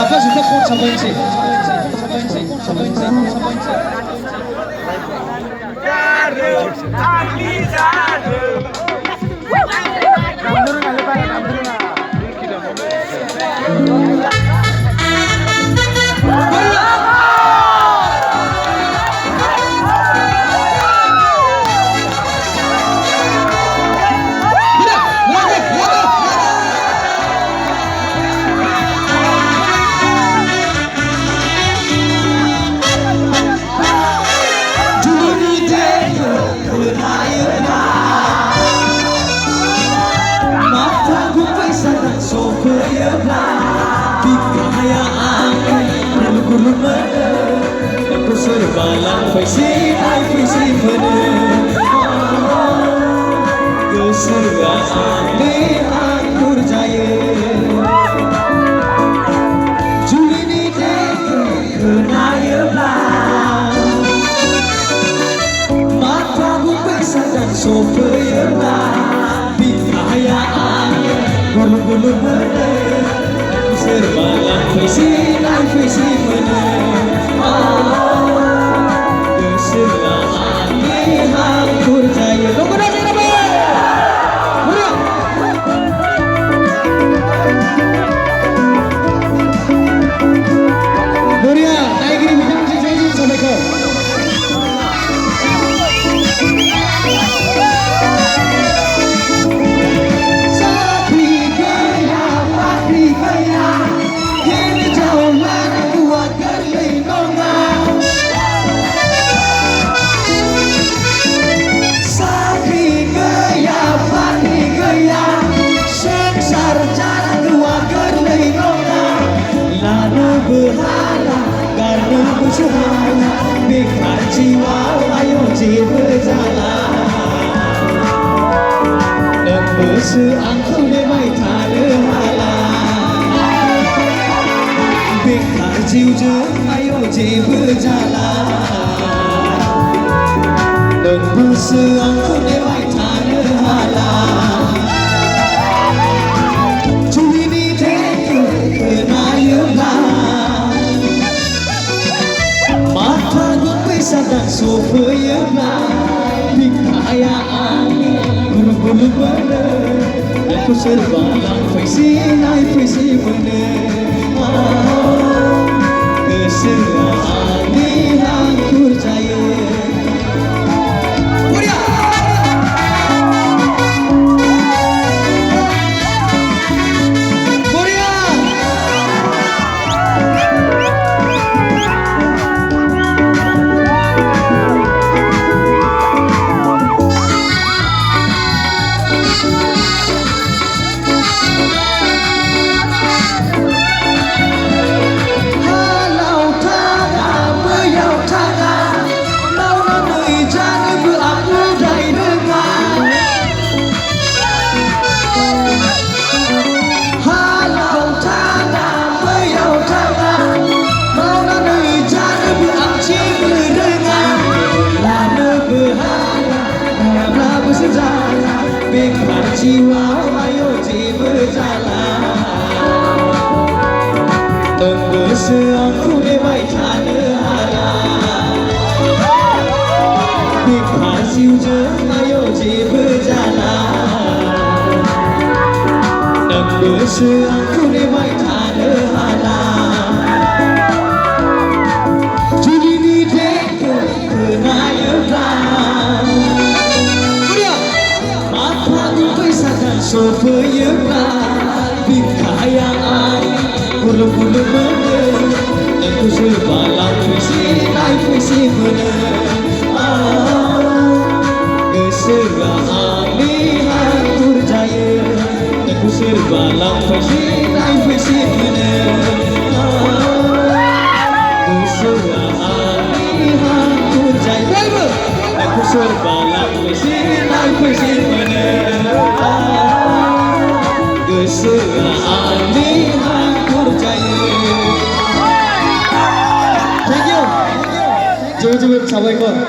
사진도 꼭 잡아야지. 잡아야지. Serbalang faisi penuh kesergaan aku percaya Juli ni kenaya belah mata gue sadar sopir belah bikayaan bulu-bulu bener serbalang faisi penuh Bikar jiwa ayo berjalan dan berseangkau lemai tak ada halang Bikar jiwa ayo berjalan dan berseangkau lemai tak ada halang Juli ni kenaya sadar supaya bikayaan bulu-bulu bener aku serbalang faisi bener kesergaan aku percaya Bikar jiwa ayo berjalan dan berseangkau lemai tak ada halang Bikar jiwa ayo berjalan dan berseangkau lemai tak ada halang Juli ni kenaya belah supaya bikayaan bulu-bulu bener aku serbalang faisi bener kesergaan aku percaya aku serbalang faisi bener kesergaan aku percaya aku serbalang faisi bener kesergaan aku percaya Thank you. Coba-coba sampai kau.